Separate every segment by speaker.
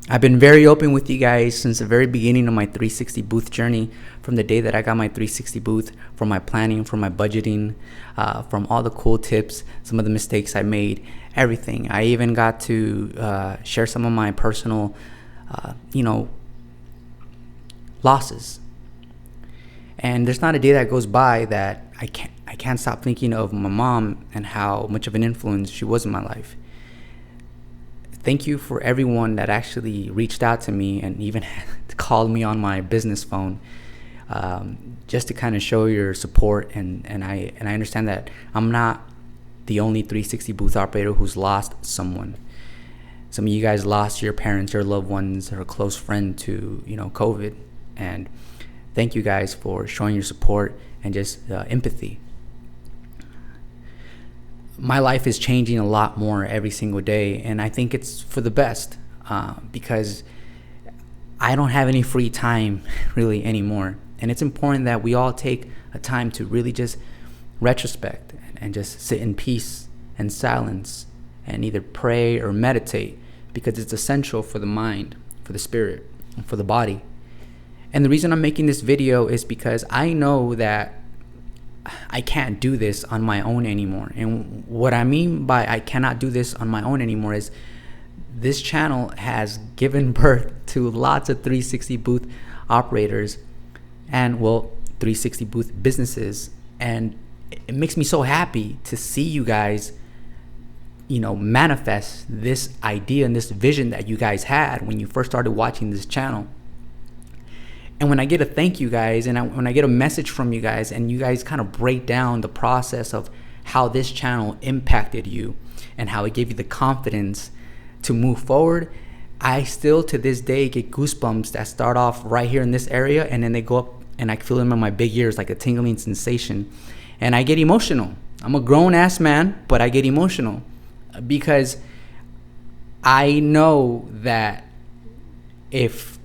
Speaker 1: I've been very open with you guys since the very beginning of my 360 booth journey, from the day that I got my 360 booth, from my planning, from my budgeting, from all the cool tips, some of the mistakes I made, everything. I even got to share some of my personal, losses. And there's not a day that goes by that I can't stop thinking of my mom and how much of an influence she was in my life. Thank you for everyone that actually reached out to me and even called me on my business phone, just to kind of show your support. And I understand that I'm not the only 360 booth operator who's lost someone. Some of you guys lost your parents, your loved ones, or a close friend to COVID. And thank you guys for showing your support and just empathy. My life is changing a lot more every single day, and I think it's for the best, because I don't have any free time really anymore. And it's important that we all take a time to really just retrospect and just sit in peace and silence and either pray or meditate, because it's essential for the mind, for the spirit, and for the body. And the reason I'm making this video is because I know that I can't do this on my own anymore. And what I mean by I cannot do this on my own anymore is this channel has given birth to lots of 360 booth operators and 360 booth businesses. And it makes me so happy to see you guys, manifest this idea and this vision that you guys had when you first started watching this channel. And when I get a thank you guys, and when I get a message from you guys, and you guys kind of break down the process of how this channel impacted you and how it gave you the confidence to move forward, I still to this day get goosebumps that start off right here in this area, and then they go up and I feel them in my big ears like a tingling sensation. And I get emotional. I'm a grown ass man, but I get emotional because I know that if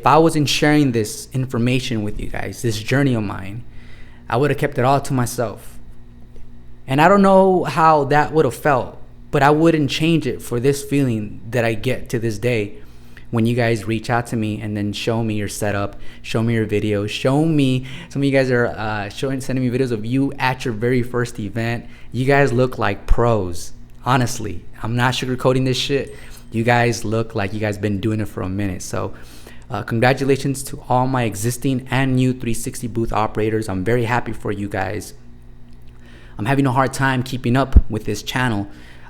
Speaker 1: I wasn't sharing this information with you guys, this journey of mine, I would have kept it all to myself. And I don't know how that would have felt, but I wouldn't change it for this feeling that I get to this day when you guys reach out to me and then show me your setup, show me your videos, show me, some of you guys are sending me videos of you at your very first event. You guys look like pros. Honestly, I'm not sugarcoating this shit. You guys look like you guys been doing it for a minute. So congratulations to all my existing and new 360 booth operators. I'm very happy for you guys. I'm having a hard time keeping up with this channel.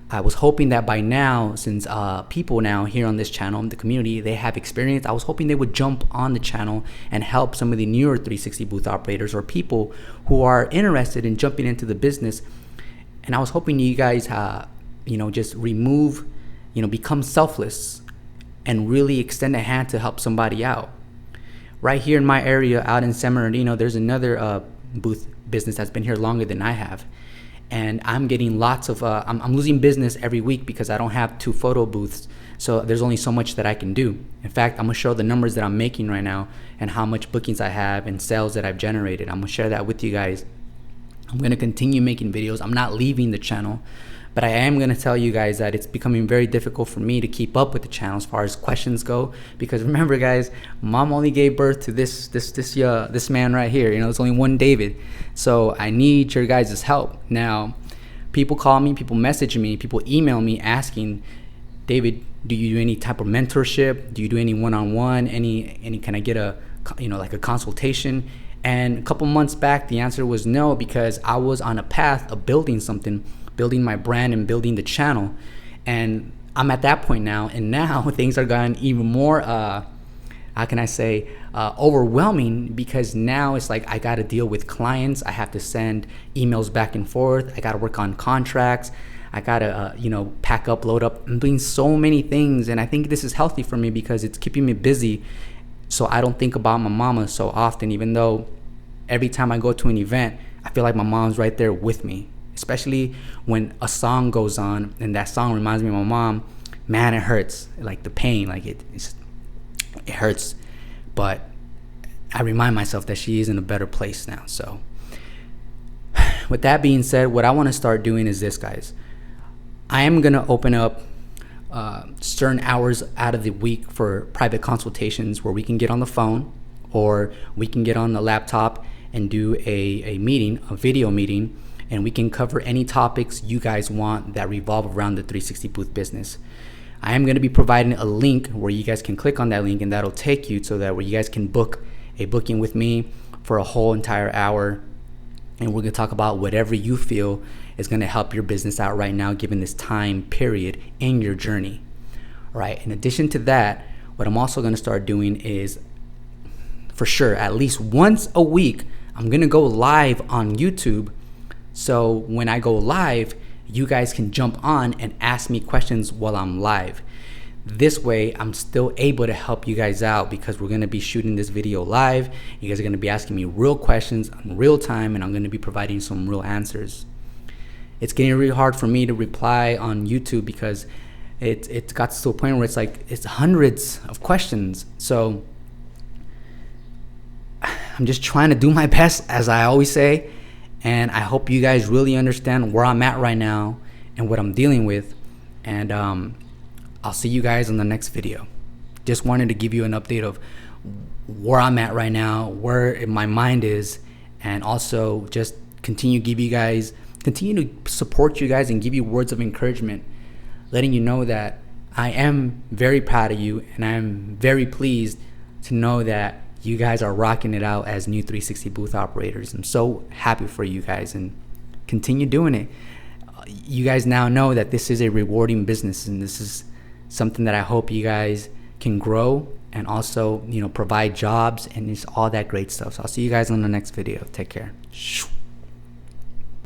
Speaker 1: I was hoping that by now, since people now here on this channel, the community, they have experience, I was hoping they would jump on the channel and help some of the newer 360 booth operators or people who are interested in jumping into the business. And I was hoping you guys, just remove, become selfless and really extend a hand to help somebody out. Right here in my area out in San Bernardino, there's another booth business that's been here longer than I have. And I'm getting lots of, I'm losing business every week because I don't have 2 photo booths. So there's only so much that I can do. In fact, I'm gonna show the numbers that I'm making right now and how much bookings I have and sales that I've generated. I'm gonna share that with you guys. I'm gonna continue making videos. I'm not leaving the channel. But I am going to tell you guys that it's becoming very difficult for me to keep up with the channel as far as questions go. Because remember, guys, mom only gave birth to this man right here. It's only one David. So I need your guys' help. Now, people call me, people message me, people email me asking, David, do you do any type of mentorship? Do you do any one-on-one? Any can I get a consultation? And a couple months back, the answer was no, because I was on a path of building something, building my brand and building the channel. And I'm at that point now, and now things are gotten even more overwhelming, because now it's like I got to deal with clients. I have to send emails back and forth. I got to work on contracts. I got to pack up, load up. I'm doing so many things, and I think this is healthy for me because it's keeping me busy, so I don't think about my mama so often, even though every time I go to an event, I feel like my mom's right there with me. Especially when a song goes on and that song reminds me of my mom, man, it hurts. Like the pain, like it hurts. But I remind myself that she is in a better place now. So with that being said, what I want to start doing is this, guys. I am going to open up certain hours out of the week for private consultations where we can get on the phone or we can get on the laptop and do a meeting, a video meeting, and we can cover any topics you guys want that revolve around the 360 booth business. I am going to be providing a link where you guys can click on that link, and that'll take you so that where you guys can book a booking with me for a whole entire hour. And we're going to talk about whatever you feel is going to help your business out right now, given this time period in your journey. All right. In addition to that, what I'm also going to start doing is, for sure, at least once a week, I'm going to go live on YouTube. So when I go live, you guys can jump on and ask me questions while I'm live. This way, I'm still able to help you guys out because we're going to be shooting this video live. You guys are going to be asking me real questions in real time, and I'm going to be providing some real answers. It's getting really hard for me to reply on YouTube because it got to a point where it's hundreds of questions. So I'm just trying to do my best, as I always say, and I hope you guys really understand where I'm at right now and what I'm dealing with. And I'll see you guys in the next video. Just wanted to give you an update of where I'm at right now, where my mind is, and also just continue to support you guys and give you words of encouragement, letting you know that I am very proud of you, and I am very pleased to know that you guys are rocking it out as new 360 booth operators. I'm so happy for you guys, and continue doing it. You guys now know that this is a rewarding business, and this is something that I hope you guys can grow and also, provide jobs and just all that great stuff. So I'll see you guys on the next video. Take care.